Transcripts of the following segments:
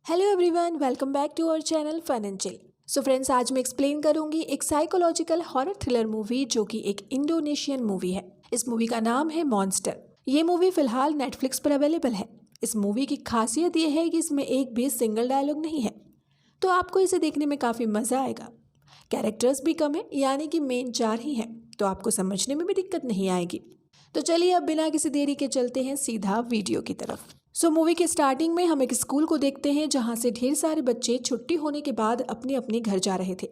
Hello everyone, welcome back to our channel fun and chill. So friends, आज मैं explain करूंगी एक psychological horror thriller movie जो कि एक इंडोनेशियन मूवी है। इस मूवी का नाम है मॉन्स्टर। ये मूवी फिलहाल नेटफ्लिक्स पर अवेलेबल है। इस मूवी की खासियत ये है कि इसमें एक भी सिंगल डायलॉग नहीं है, तो आपको इसे देखने में काफ़ी मज़ा आएगा। कैरेक्टर्स भी कम है, यानी कि मेन 4 ही हैं, तो आपको समझने में भी दिक्कत नहीं आएगी। तो चलिए अब बिना किसी देरी के चलते हैं सीधा वीडियो की तरफ। सो मूवी के स्टार्टिंग में हम एक स्कूल को देखते हैं जहां से ढेर सारे बच्चे छुट्टी होने के बाद अपने अपने घर जा रहे थे।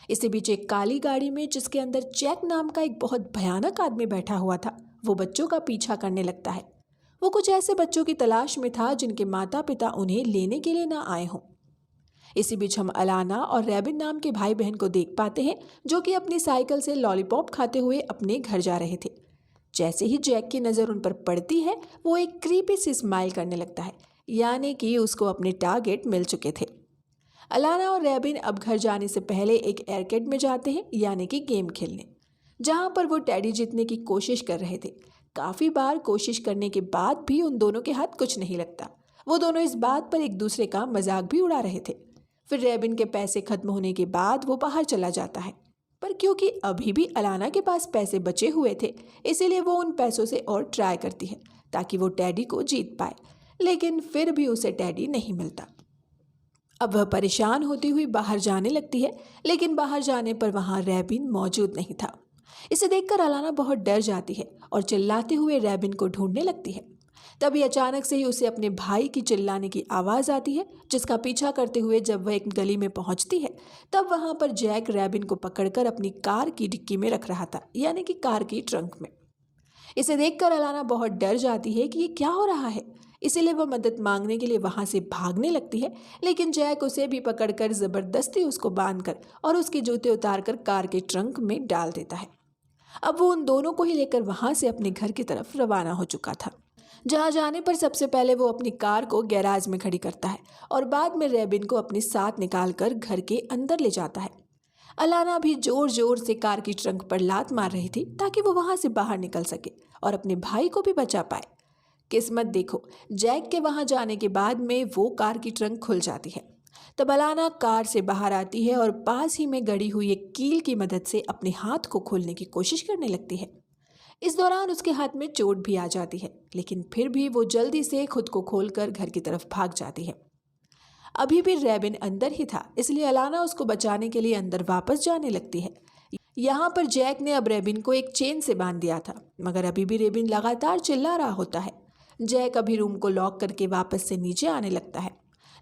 इसी बीच एक काली गाड़ी में, जिसके अंदर जैक नाम का एक बहुत भयानक आदमी बैठा हुआ था, वो बच्चों का पीछा करने लगता है। वो कुछ ऐसे बच्चों की तलाश में था जिनके माता पिता उन्हें लेने के लिए ना आए हों। इसी बीच हम अलाना और रैबिन नाम के भाई बहन को देख पाते हैं, जो कि अपनी साइकिल से लॉलीपॉप खाते हुए अपने घर जा रहे थे। जैसे ही जैक की नज़र उन पर पड़ती है, वो एक क्रीपी सी स्माइल करने लगता है, यानी कि उसको अपने टारगेट मिल चुके थे। अलाना और रैबिन अब घर जाने से पहले एक एयरकेड में जाते हैं, यानी कि गेम खेलने, जहां पर वो टेडी जीतने की कोशिश कर रहे थे। काफ़ी बार कोशिश करने के बाद भी उन दोनों के हाथ कुछ नहीं लगता। वो दोनों इस बात पर एक दूसरे का मजाक भी उड़ा रहे थे। फिर रैबिन के पैसे खत्म होने के बाद वो बाहर चला जाता है, पर क्योंकि अभी भी अलाना के पास पैसे बचे हुए थे, इसीलिए वो उन पैसों से और ट्राई करती है ताकि वो टेडी को जीत पाए। लेकिन फिर भी उसे टेडी नहीं मिलता। अब वह परेशान होती हुई बाहर जाने लगती है, लेकिन बाहर जाने पर वहां रैबिन मौजूद नहीं था। इसे देखकर अलाना बहुत डर जाती है और चिल्लाते हुए रैबिन को ढूंढने लगती है। तभी अचानक से ही उसे अपने भाई की चिल्लाने की आवाज़ आती है, जिसका पीछा करते हुए जब वह एक गली में पहुंचती है, तब वहां पर जैक रैबिन को पकड़कर अपनी कार की डिक्की में रख रहा था, यानी कि कार की ट्रंक में। इसे देखकर अलाना बहुत डर जाती है कि ये क्या हो रहा है, इसीलिए वह मदद मांगने के लिए वहां से भागने लगती है। लेकिन जैक उसे भी पकड़कर ज़बरदस्ती उसको बांधकर और उसके जूते उतारकर कार के ट्रंक में डाल देता है। अब वो उन दोनों को ही लेकर वहां से अपने घर की तरफ रवाना हो चुका था, जहां जाने पर सबसे पहले वो अपनी कार को गैराज में खड़ी करता है और बाद में रैबिन को अपने साथ निकालकर घर के अंदर ले जाता है। अलाना भी जोर जोर से कार की ट्रंक पर लात मार रही थी ताकि वो वहां से बाहर निकल सके और अपने भाई को भी बचा पाए। किस्मत देखो, जैक के वहां जाने के बाद में वो कार की ट्रंक खुल जाती है। तब अलाना कार से बाहर आती है और पास ही में गड़ी हुई एक कील की मदद से अपने हाथ को खोलने की कोशिश करने लगती है। इस दौरान उसके हाथ में चोट भी आ जाती है, लेकिन फिर भी वो जल्दी से खुद को खोलकर घर की तरफ भाग जाती है। अभी भी रैबिन अंदर ही था, इसलिए अलाना उसको बचाने के लिए अंदर वापस जाने लगती है। यहाँ पर जैक ने अब रैबिन को एक चेन से बांध दिया था, मगर अभी भी रैबिन लगातार चिल्ला रहा होता है। जैक अभी रूम को लॉक करके वापस से नीचे आने लगता है।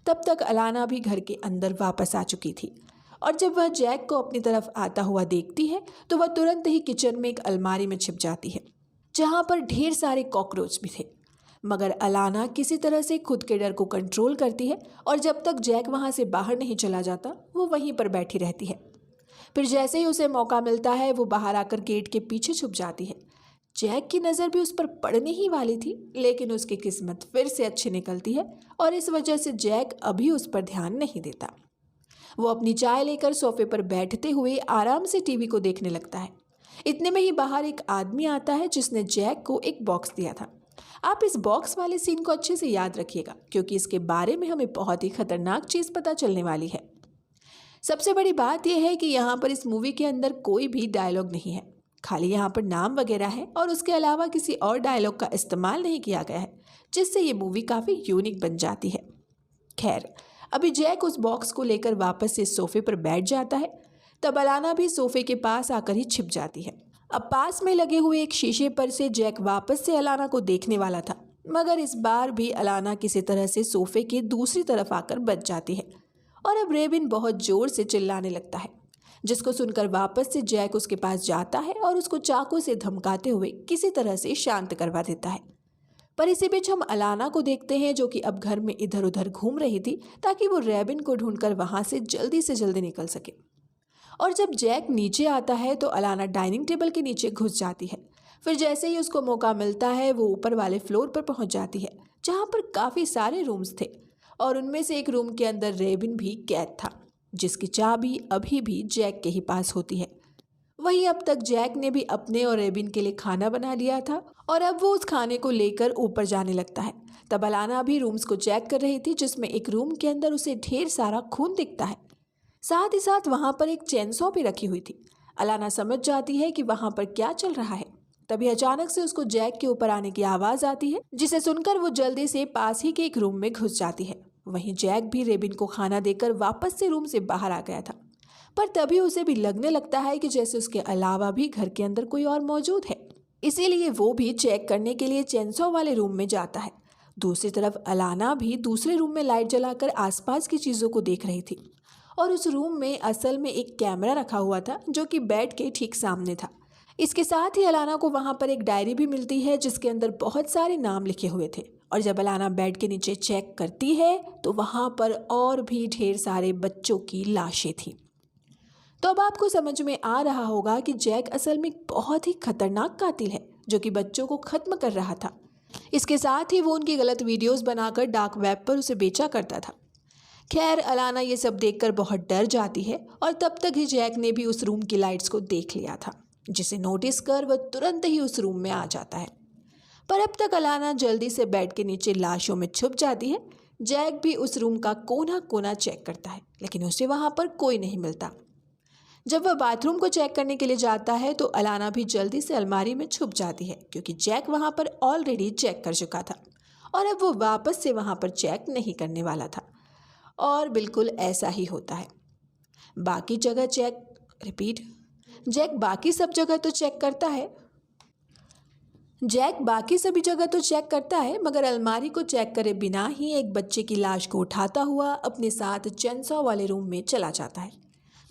तब तक अलाना भी घर के अंदर वापस आ चुकी थी, और जब वह जैक को अपनी तरफ आता हुआ देखती है तो वह तुरंत ही किचन में एक अलमारी में छिप जाती है, जहां पर ढेर सारे कॉकरोच भी थे। मगर अलाना किसी तरह से खुद के डर को कंट्रोल करती है और जब तक जैक वहां से बाहर नहीं चला जाता, वो वहीं पर बैठी रहती है। फिर जैसे ही उसे मौका मिलता है, वो बाहर आकर गेट के पीछे छुप जाती है। जैक की नज़र भी उस पर पड़ने ही वाली थी, लेकिन उसकी किस्मत फिर से अच्छी निकलती है और इस वजह से जैक अभी उस पर ध्यान नहीं देता। वो अपनी चाय लेकर सोफे पर बैठते हुए आराम से टीवी को देखने लगता है। इतने में ही बाहर एक आदमी आता है जिसने जैक को एक बॉक्स दिया था। आप इस बॉक्स वाले सीन को अच्छे से याद रखिएगा, क्योंकि इसके बारे में हमें बहुत ही खतरनाक चीज़ पता चलने वाली है। सबसे बड़ी बात यह है कि यहाँ पर इस मूवी के अंदर कोई भी डायलॉग नहीं है, खाली यहाँ पर नाम वगैरह है और उसके अलावा किसी और डायलॉग का इस्तेमाल नहीं किया गया है, जिससे ये मूवी काफ़ी यूनिक बन जाती है। खैर, अभी जैक उस बॉक्स को लेकर वापस से सोफे पर बैठ जाता है। तब अलाना भी सोफे के पास आकर ही छिप जाती है। अब पास में लगे हुए एक शीशे पर से जैक वापस से अलाना को देखने वाला था, मगर इस बार भी अलाना किसी तरह से सोफे के दूसरी तरफ आकर बच जाती है और अब रैबिन बहुत जोर से चिल्लाने लगता है, जिसको सुनकर वापस से जैक उसके पास जाता है और उसको चाकू से धमकाते हुए किसी तरह से शांत करवा देता है। पर इसी बीच हम अलाना को देखते हैं, जो कि अब घर में इधर उधर घूम रही थी ताकि वो रैबिन को ढूंढकर वहां से जल्दी निकल सके। और जब जैक नीचे आता है तो अलाना डाइनिंग टेबल के नीचे घुस जाती है। फिर जैसे ही उसको मौका मिलता है, वो ऊपर वाले फ्लोर पर पहुंच जाती है, जहां पर काफ़ी सारे रूम्स थे और उनमें से एक रूम के अंदर रैबिन भी कैद था, जिसकी चाबी अभी भी जैक के ही पास होती है। वहीं अब तक जैक ने भी अपने और रैबिन के लिए खाना बना लिया था और अब वो उस खाने को लेकर ऊपर जाने लगता है तब अलाना भी रूम्स को चेक कर रही थी, जिसमें एक रूम के अंदर उसे ढेर सारा खून दिखता है। साथ ही साथ वहाँ पर एक चेनसॉ भी रखी हुई थी। अलाना समझ जाती है कि वहाँ पर क्या चल रहा है। तभी अचानक से उसको जैक के ऊपर आने की आवाज़ आती है, जिसे सुनकर वो जल्दी से पास ही के एक रूम में घुस जाती है। वहीं जैक भी रेबिन को खाना देकर वापस से रूम से बाहर आ गया था, पर तभी उसे भी लगने लगता है कि जैसे उसके अलावा भी घर के अंदर कोई और मौजूद है। इसीलिए वो भी चेक करने के लिए चेनसॉ वाले रूम में जाता है। दूसरी तरफ अलाना भी दूसरे रूम में लाइट जलाकर आसपास की चीज़ों को देख रही थी, और उस रूम में असल में एक कैमरा रखा हुआ था जो कि बेड के ठीक सामने था। इसके साथ ही अलाना को वहाँ पर एक डायरी भी मिलती है जिसके अंदर बहुत सारे नाम लिखे हुए थे, और जब अलाना बेड के नीचे चेक करती है तो वहाँ पर और भी ढेर सारे बच्चों की लाशें थी। तो अब आपको समझ में आ रहा होगा कि जैक असल में बहुत ही खतरनाक कातिल है जो कि बच्चों को खत्म कर रहा था। इसके साथ ही वो उनकी गलत वीडियोस बनाकर डार्क वेब पर उसे बेचा करता था। खैर, अलाना ये सब देखकर बहुत डर जाती है, और तब तक ही जैक ने भी उस रूम की लाइट्स को देख लिया था, जिसे नोटिस कर वह तुरंत ही उस रूम में आ जाता है। पर अब तक अलाना जल्दी से बेड के नीचे लाशों में छुप जाती है। जैक भी उस रूम का कोना कोना चेक करता है, लेकिन उसे वहाँ पर कोई नहीं मिलता। जब वह बाथरूम को चेक करने के लिए जाता है तो अलाना भी जल्दी से अलमारी में छुप जाती है, क्योंकि जैक वहाँ पर ऑलरेडी चेक कर चुका था और अब वो वापस से वहाँ पर चेक नहीं करने वाला था। और बिल्कुल ऐसा ही होता है। बाकी जगह चेक रिपीट जैक बाकी सब जगह तो चेक करता है जैक बाकी सभी जगह तो चेक करता है, मगर अलमारी को चेक करे बिना ही एक बच्चे की लाश को उठाता हुआ अपने साथ चेनसॉ वाले रूम में चला जाता है,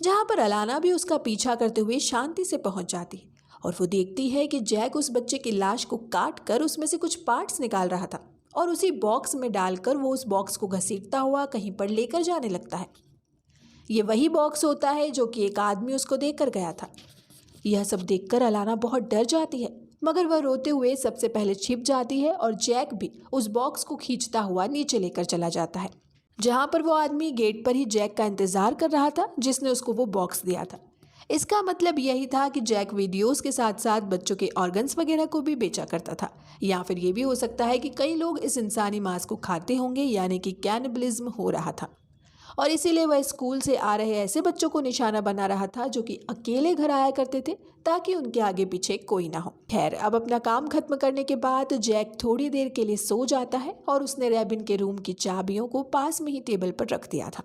जहाँ पर अलाना भी उसका पीछा करते हुए शांति से पहुँच जाती है। और वो देखती है कि जैक उस बच्चे की लाश को काट कर उसमें से कुछ पार्ट्स निकाल रहा था, और उसी बॉक्स में डालकर वो उस बॉक्स को घसीटता हुआ कहीं पर लेकर जाने लगता है। ये वही बॉक्स होता है जो कि एक आदमी उसको देकर गया था। यह सब देखकर अलाना बहुत डर जाती है, मगर वह रोते हुए सबसे पहले छिप जाती है, और जैक भी उस बॉक्स को खींचता हुआ नीचे लेकर चला जाता है, जहाँ पर वो आदमी गेट पर ही जैक का इंतजार कर रहा था, जिसने उसको वो बॉक्स दिया था। इसका मतलब यही था कि जैक वीडियोस के साथ साथ बच्चों के ऑर्गन्स वगैरह को भी बेचा करता था, या फिर ये भी हो सकता है कि कई लोग इस इंसानी मांस को खाते होंगे, यानी कि कैनिबलिज्म हो रहा था, और इसीलिए वह स्कूल से आ रहे ऐसे बच्चों को निशाना बना रहा था जो कि अकेले घर आया करते थे, ताकि उनके आगे पीछे कोई ना हो। खैर, अब अपना काम खत्म करने के बाद जैक थोड़ी देर के लिए सो जाता है, और उसने रेबिन के रूम की चाबियों को पास में ही टेबल पर रख दिया था।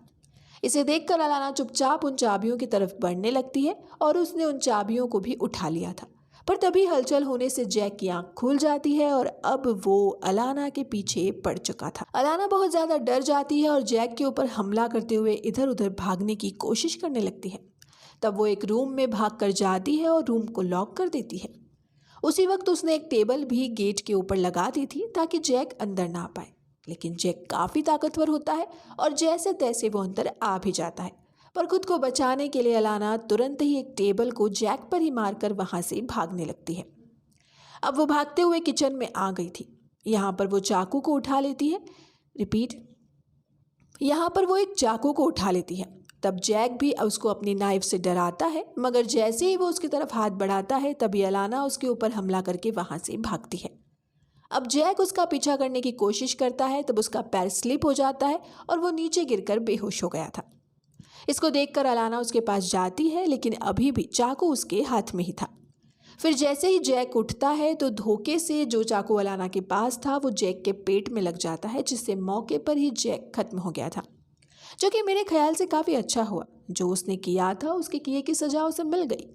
इसे देखकर अलाना चुपचाप उन चाबियों की तरफ बढ़ने लगती है, और उसने उन चाबियों को भी उठा लिया था। पर तभी हलचल होने से जैक की आंख खुल जाती है, और अब वो अलाना के पीछे पड़ चुका था। अलाना बहुत ज्यादा डर जाती है और जैक के ऊपर हमला करते हुए इधर उधर भागने की कोशिश करने लगती है। तब वो एक रूम में भाग कर जाती है और रूम को लॉक कर देती है। उसी वक्त उसने एक टेबल भी गेट के ऊपर लगा दी थी ताकि जैक अंदर ना पाए, लेकिन जैक काफ़ी ताकतवर होता है और जैसे तैसे वो अंदर आ भी जाता है। पर खुद को बचाने के लिए अलाना तुरंत ही एक टेबल को जैक पर ही मारकर वहाँ से भागने लगती है। अब वो भागते हुए किचन में आ गई थी। यहाँ पर वो चाकू को उठा लेती है रिपीट यहाँ पर वो एक चाकू को उठा लेती है। तब जैक भी उसको अपनी नाइफ से डराता है, मगर जैसे ही वो उसकी तरफ हाथ बढ़ाता है तभी अलाना उसके ऊपर हमला करके वहाँ से भागती है। अब जैक उसका पीछा करने की कोशिश करता है, तब उसका पैर स्लिप हो जाता है और वो नीचे गिरकर बेहोश हो गया था। इसको देखकर अलाना उसके पास जाती है, लेकिन अभी भी चाकू उसके हाथ में ही था। फिर जैसे ही जैक उठता है तो धोखे से जो चाकू अलाना के पास था वो जैक के पेट में लग जाता है, जिससे मौके पर ही जैक खत्म हो गया था, जो कि मेरे ख्याल से काफ़ी अच्छा हुआ। जो उसने किया था उसके किए की सजा उसे मिल गई।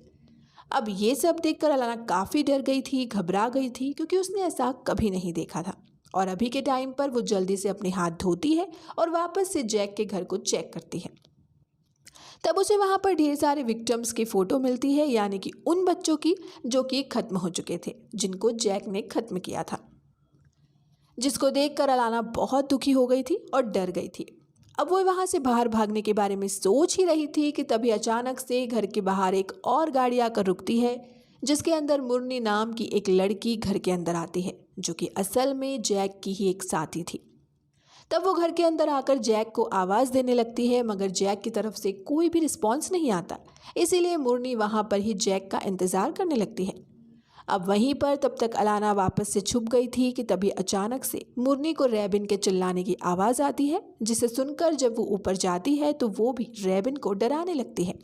अब ये सब देखकर अलाना काफ़ी डर गई थी, घबरा गई थी, क्योंकि उसने ऐसा कभी नहीं देखा था। और अभी के टाइम पर वो जल्दी से अपने हाथ धोती है और वापस से जैक के घर को चेक करती है। तब उसे वहाँ पर ढेर सारे विक्टिम्स की फ़ोटो मिलती है, यानी कि उन बच्चों की जो कि खत्म हो चुके थे, जिनको जैक ने खत्म किया था, जिसको देखकर अलाना बहुत दुखी हो गई थी और डर गई थी। अब वो वहाँ से बाहर भागने के बारे में सोच ही रही थी कि तभी अचानक से घर के बाहर एक और गाड़ी आकर रुकती है, जिसके अंदर मुरनी नाम की एक लड़की घर के अंदर आती है, जो कि असल में जैक की ही एक साथी थी। तब वो घर के अंदर आकर जैक को आवाज़ देने लगती है, मगर जैक की तरफ से कोई भी रिस्पॉन्स नहीं आता, इसीलिए मुरनी वहाँ पर ही जैक का इंतज़ार करने लगती है। अब वहीं पर तब तक अलाना वापस से छुप गई थी कि तभी अचानक से मुरनी को रेबिन के चिल्लाने की आवाज़ आती है, जिसे सुनकर जब वो ऊपर जाती है तो वो भी रेबिन को डराने लगती है।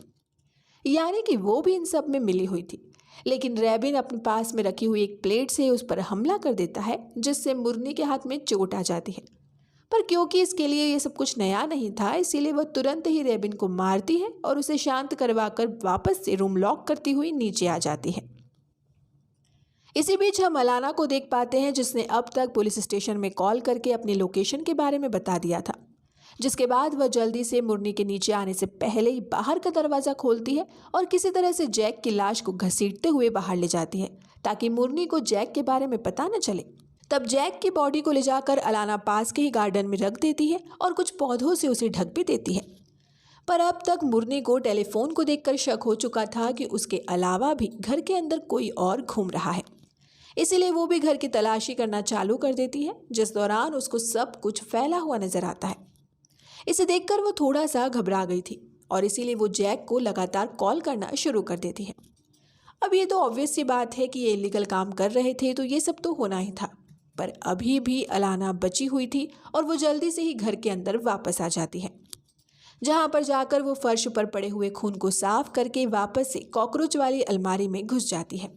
यानी कि वो भी इन सब में मिली हुई थी। लेकिन रेबिन अपने पास में रखी हुई एक प्लेट से उस पर हमला कर देता है, जिससे मुरनी के हाथ में चोट आ जाती है। पर क्योंकि इसके लिए ये सब कुछ नया नहीं था, इसीलिए वह तुरंत ही रेबिन को मारती है और उसे शांत करवाकर वापस से रूम लॉक करती हुई नीचे आ जाती है। इसी बीच हम अलाना को देख पाते हैं, जिसने अब तक पुलिस स्टेशन में कॉल करके अपनी लोकेशन के बारे में बता दिया था। जिसके बाद वह जल्दी से मुरनी के नीचे आने से पहले ही बाहर का दरवाज़ा खोलती है और किसी तरह से जैक की लाश को घसीटते हुए बाहर ले जाती है, ताकि मुरनी को जैक के बारे में पता न चले। तब जैक की बॉडी को ले जाकर अलाना पास के ही गार्डन में रख देती है और कुछ पौधों से उसे ढक भी देती है। पर अब तक मुरनी को टेलीफोन को देखकर शक हो चुका था कि उसके अलावा भी घर के अंदर कोई और घूम रहा है। इसीलिए वो भी घर की तलाशी करना चालू कर देती है, जिस दौरान उसको सब कुछ फैला हुआ नजर आता है। इसे देखकर वो थोड़ा सा घबरा गई थी और इसीलिए वो जैक को लगातार कॉल करना शुरू कर देती है। अब ये तो ऑब्वियस सी बात है कि ये इलीगल काम कर रहे थे, तो ये सब तो होना ही था। पर अभी भी अलाना बची हुई थी और वो जल्दी से ही घर के अंदर वापस आ जाती है, जहाँ पर जाकर वो फर्श पर पड़े हुए खून को साफ करके वापस से कॉकरोच वाली अलमारी में घुस जाती है।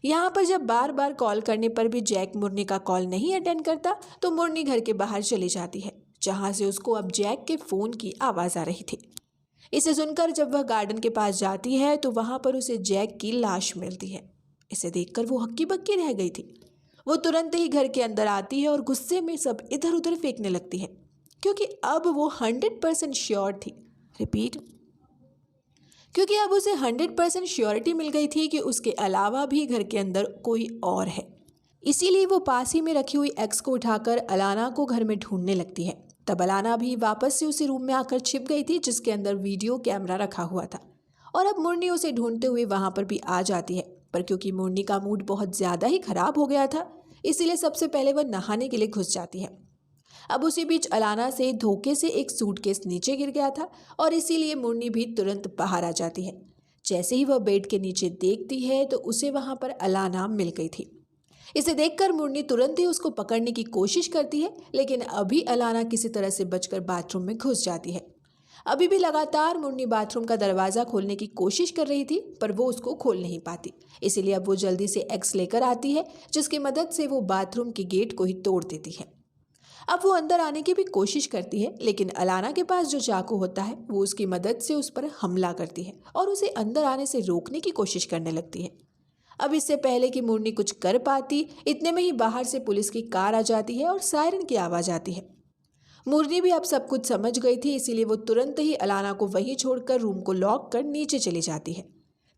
यहाँ पर जब बार बार कॉल करने पर भी जैक मुरनी का कॉल नहीं अटेंड करता, तो मुरनी घर के बाहर चली जाती है, जहाँ से उसको अब जैक के फ़ोन की आवाज़ आ रही थी। इसे सुनकर जब वह गार्डन के पास जाती है तो वहाँ पर उसे जैक की लाश मिलती है। इसे देखकर वो हक्की बक्की रह गई थी। वो तुरंत ही घर के अंदर आती है और गुस्से में सब इधर उधर फेंकने लगती है, क्योंकि अब वो 100% श्योर थी। रिपीट, क्योंकि अब उसे 100% श्योरिटी मिल गई थी कि उसके अलावा भी घर के अंदर कोई और है। इसीलिए वो पास ही में रखी हुई एक्स को उठाकर अलाना को घर में ढूंढने लगती है। तब अलाना भी वापस से उसी रूम में आकर छिप गई थी, जिसके अंदर वीडियो कैमरा रखा हुआ था। और अब मुरनी उसे ढूंढते हुए वहां पर भी आ जाती है। पर क्योंकि मुरनी का मूड बहुत ज़्यादा ही खराब हो गया था, इसीलिए सबसे पहले वह नहाने के लिए घुस जाती है। अब उसी बीच अलाना से धोखे से एक सूटकेस नीचे गिर गया था और इसीलिए मुरनी भी तुरंत बाहर आ जाती है। जैसे ही वह बेड के नीचे देखती है तो उसे वहां पर अलाना मिल गई थी। इसे देखकर मुरनी तुरंत ही उसको पकड़ने की कोशिश करती है, लेकिन अभी अलाना किसी तरह से बचकर बाथरूम में घुस जाती है। अभी भी लगातार मुरनी बाथरूम का दरवाज़ा खोलने की कोशिश कर रही थी, पर वो उसको खोल नहीं पाती। इसीलिए अब वो जल्दी से एक्स लेकर आती है, जिसकी मदद से वो बाथरूम के गेट को ही तोड़ देती है। अब वो अंदर आने की भी कोशिश करती है, लेकिन अलाना के पास जो चाकू होता है वो उसकी मदद से उस पर हमला करती है और उसे अंदर आने से रोकने की कोशिश करने लगती है। अब इससे पहले कि मुरनी कुछ कर पाती, इतने में ही बाहर से पुलिस की कार आ जाती है और सायरन की आवाज़ आती है। मुरनी भी अब सब कुछ समझ गई थी, इसीलिए वो तुरंत ही अलाना को वहीं छोड़कर रूम को लॉक कर नीचे चली जाती है,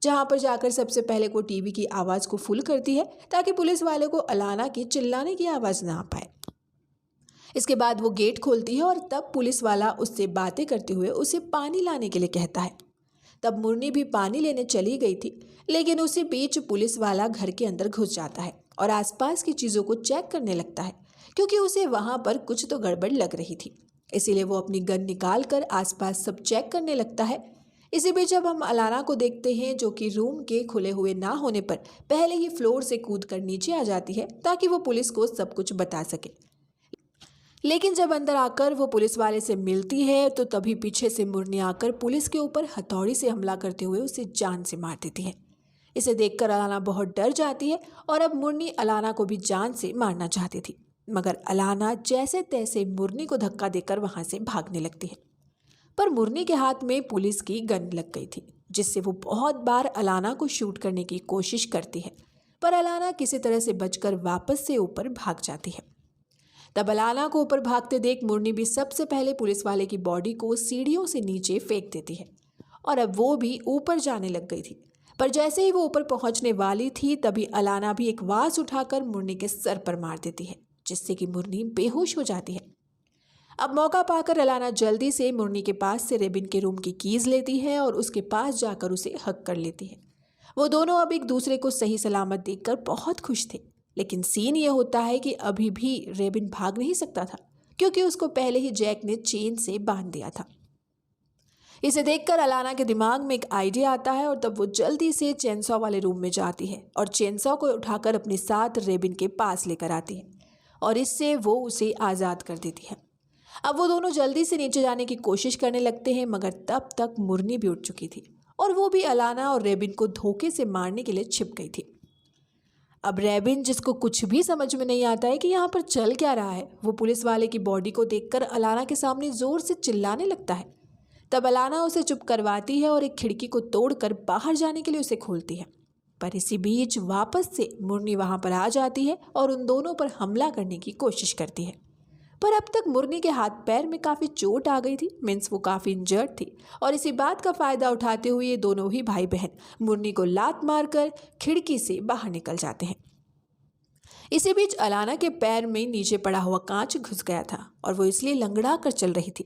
जहाँ पर जाकर सबसे पहले वो टीवी की आवाज़ को फुल करती है, ताकि पुलिस वाले को अलाना की चिल्लाने की आवाज़ ना आ पाए। इसके बाद वो गेट खोलती है और तब पुलिस वाला उससे बातें करते हुए उसे पानी लाने के लिए कहता है। तब मुरनी भी पानी लेने चली गई थी, लेकिन उसी बीच पुलिस वाला घर के अंदर घुस जाता है और आसपास की चीज़ों को चेक करने लगता है, क्योंकि उसे वहाँ पर कुछ तो गड़बड़ लग रही थी। इसीलिए वो अपनी गन निकाल कर आसपास सब चेक करने लगता है। इसी बीच जब हम अलाना को देखते हैं, जो कि रूम के खुले हुए ना होने पर पहले ही फ्लोर से कूद कर नीचे आ जाती है, ताकि वो पुलिस को सब कुछ बता सके। लेकिन जब अंदर आकर वो पुलिस वाले से मिलती है तो तभी पीछे से मुरनी आकर पुलिस के ऊपर हथौड़ी से हमला करते हुए उसे जान से मार देती है। इसे देखकर अलाना बहुत डर जाती है और अब मुरनी अलाना को भी जान से मारना चाहती थी, मगर अलाना जैसे तैसे मुरनी को धक्का देकर वहां से भागने लगती है। पर मुरनी के हाथ में पुलिस की गन लग गई थी, जिससे वो बहुत बार अलाना को शूट करने की कोशिश करती है, पर अलाना किसी तरह से बचकर वापस से ऊपर भाग जाती है। तब अलाना को ऊपर भागते देख मुरनी भी सबसे पहले पुलिस वाले की बॉडी को सीढ़ियों से नीचे फेंक देती है और अब वो भी ऊपर जाने लग गई थी। पर जैसे ही वो ऊपर पहुंचने वाली थी, तभी अलाना भी एक वास उठाकर मुरनी के सर पर मार देती है, जिससे कि मुरनी बेहोश हो जाती है। अब मौका पाकर अलाना जल्दी से मुरनी के पास से रेबिन के रूम की कीज लेती है और उसके पास जाकर उसे हक कर लेती है। वो दोनों अब एक दूसरे को सही सलामत देखकर बहुत खुश थे। लेकिन सीन ये होता है कि अभी भी रेबिन भाग नहीं सकता था, क्योंकि उसको पहले ही जैक ने चेन से बांध दिया था। इसे देखकर अलाना के दिमाग में एक आइडिया आता है और तब वो जल्दी से चेनसॉ वाले रूम में जाती है और चेनसॉ को उठाकर अपने साथ रेबिन के पास लेकर आती है और इससे वो उसे आज़ाद कर देती है। अब वो दोनों जल्दी से नीचे जाने की कोशिश करने लगते हैं, मगर तब तक मुरनी भी उठ चुकी थी और वो भी अलाना और रेबिन को धोखे से मारने के लिए छिप गई थी। अब रेबिन, जिसको कुछ भी समझ में नहीं आता है कि यहाँ पर चल क्या रहा है, वो पुलिस वाले की बॉडी को देखकर अलाना के सामने जोर से चिल्लाने लगता है। तब अलाना उसे चुप करवाती है और एक खिड़की को तोड़कर बाहर जाने के लिए उसे खोलती है। पर इसी बीच वापस से मुरनी वहां पर आ जाती है और उन दोनों पर हमला करने की कोशिश करती है। पर अब तक मुरनी के हाथ पैर में काफ़ी चोट आ गई थी, मीन्स वो काफ़ी इंजर्ड थी और इसी बात का फ़ायदा उठाते हुए ये दोनों ही भाई बहन मुरनी को लात मारकर खिड़की से बाहर निकल जाते हैं। इसी बीच अलाना के पैर में नीचे पड़ा हुआ कांच घुस गया था और वो इसलिए लंगड़ा कर चल रही थी।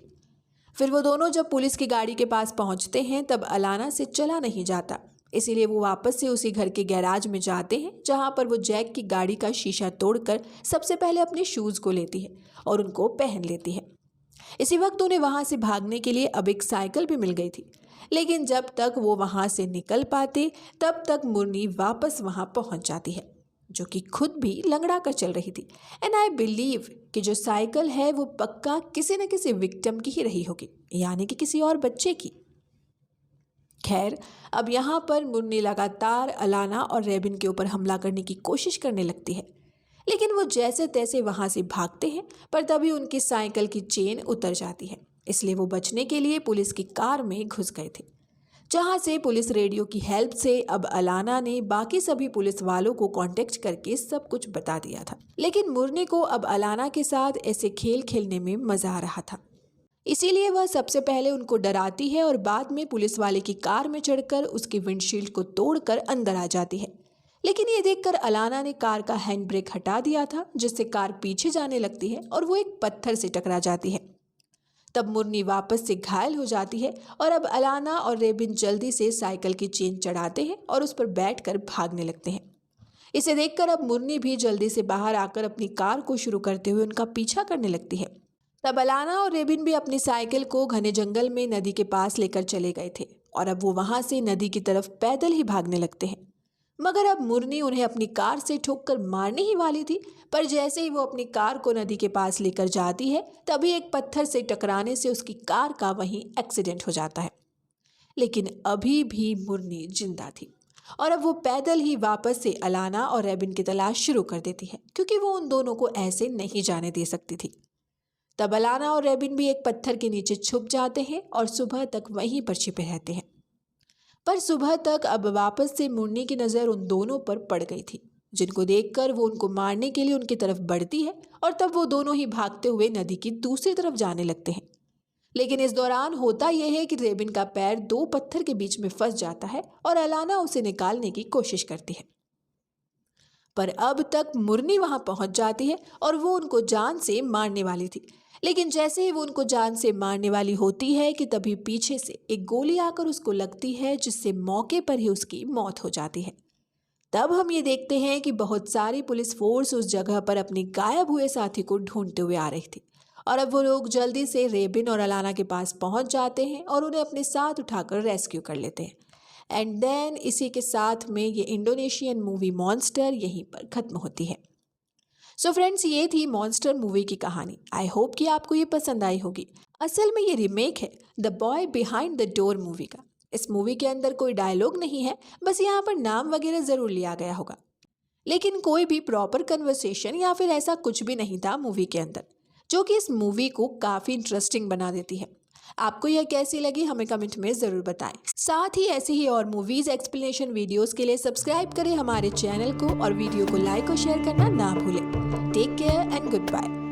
फिर वो दोनों जब पुलिस की गाड़ी के पास पहुंचते हैं तब अलाना से चला नहीं जाता, इसीलिए वो वापस से उसी घर के गैराज में जाते हैं जहां पर वो जैक की गाड़ी का शीशा तोड़कर सबसे पहले अपने शूज़ को लेती है और उनको पहन लेती है। इसी वक्त उन्हें वहां से भागने के लिए अब एक साइकिल भी मिल गई थी, लेकिन जब तक वो वहां से निकल पाते तब तक मुरनी वापस वहां पहुंच जाती है, जो कि खुद भी लंगड़ा कर चल रही थी। एंड आई बिलीव कि जो साइकिल है वो पक्का किसी न किसी विक्टिम की ही रही होगी, यानी कि किसी और बच्चे की। खैर, अब यहाँ पर मुरनी लगातार अलाना और रेबिन के ऊपर हमला करने की कोशिश करने लगती है, लेकिन वो जैसे तैसे वहाँ से भागते हैं। पर तभी उनकी साइकिल की चेन उतर जाती है, इसलिए वो बचने के लिए पुलिस की कार में घुस गए थे, जहाँ से पुलिस रेडियो की हेल्प से अब अलाना ने बाकी सभी पुलिस वालों को कांटेक्ट करके सब कुछ बता दिया था। लेकिन मुरनी को अब अलाना के साथ ऐसे खेल खेलने में मज़ा आ रहा था, इसीलिए वह सबसे पहले उनको डराती है और बाद में पुलिस वाले की कार में चढ़कर उसकी विंडशील्ड को तोड़कर अंदर आ जाती है। लेकिन ये देखकर अलाना ने कार का हैंड ब्रेक हटा दिया था, जिससे कार पीछे जाने लगती है और वो एक पत्थर से टकरा जाती है। तब मुरनी वापस से घायल हो जाती है और अब अलाना और रेबिन जल्दी से साइकिल की चेन चढ़ाते हैं और उस पर बैठकर भागने लगते हैं। इसे देखकर अब मुरनी भी जल्दी से बाहर आकर अपनी कार को शुरू करते हुए उनका पीछा करने लगती है। तब अलाना और रेबिन भी अपनी साइकिल को घने जंगल में नदी के पास लेकर चले गए थे और अब वो वहां से नदी की तरफ पैदल ही भागने लगते हैं। मगर अब मुरनी उन्हें अपनी कार से ठोककर मारने ही वाली थी, पर जैसे ही वो अपनी कार को नदी के पास लेकर जाती है तभी एक पत्थर से टकराने से उसकी कार का वहीं एक्सीडेंट हो जाता है। लेकिन अभी भी मुरनी जिंदा थी और अब वो पैदल ही वापस से अलाना और रेबिन की तलाश शुरू कर देती है, क्योंकि वो उन दोनों को ऐसे नहीं जाने दे सकती थी। तब अलाना और रेबिन भी एक पत्थर के नीचे छुप जाते हैं और सुबह तक वहीं पर छिपे रहते हैं। पर सुबह तक अब वापस से मुरनी की नज़र उन दोनों पर पड़ गई थी, जिनको देखकर वो उनको मारने के लिए उनकी तरफ बढ़ती है और तब वो दोनों ही भागते हुए नदी की दूसरी तरफ जाने लगते हैं। लेकिन इस दौरान होता यह है कि रेबिन का पैर दो पत्थर के बीच में फंस जाता है और अलाना उसे निकालने की कोशिश करती है। पर अब तक मुरनी वहां पहुंच जाती है और वो उनको जान से मारने वाली थी। लेकिन जैसे ही वो उनको जान से मारने वाली होती है कि तभी पीछे से एक गोली आकर उसको लगती है, जिससे मौके पर ही उसकी मौत हो जाती है। तब हम ये देखते हैं कि बहुत सारी पुलिस फोर्स उस जगह पर अपने गायब हुए साथी को ढूंढते हुए आ रही थी और अब वो लोग जल्दी से रेबिन और अलाना के पास पहुंच जाते हैं और उन्हें अपने साथ उठाकर रेस्क्यू कर लेते हैं। एंड देन इसी के साथ में ये इंडोनेशियन मूवी मॉन्स्टर यहीं पर खत्म होती है। सो फ्रेंड्स, ये थी मॉन्स्टर मूवी की कहानी। आई होप कि आपको ये पसंद आई होगी। असल में ये रीमेक है the boy behind the door movie का। इस मूवी के अंदर कोई डायलॉग नहीं है, बस यहाँ पर नाम वगैरह ज़रूर लिया गया होगा, लेकिन कोई भी प्रॉपर कन्वर्सेशन या फिर ऐसा कुछ भी नहीं था मूवी के अंदर, जो कि इस मूवी को काफ़ी इंटरेस्टिंग बना देती है। आपको यह कैसी लगी हमें कमेंट में ज़रूर बताएं। साथ ही ऐसी ही और मूवीज़ एक्सप्लेनेशन वीडियोस के लिए सब्सक्राइब करें हमारे चैनल को और वीडियो को लाइक और शेयर करना ना भूलें। Take care and good bye.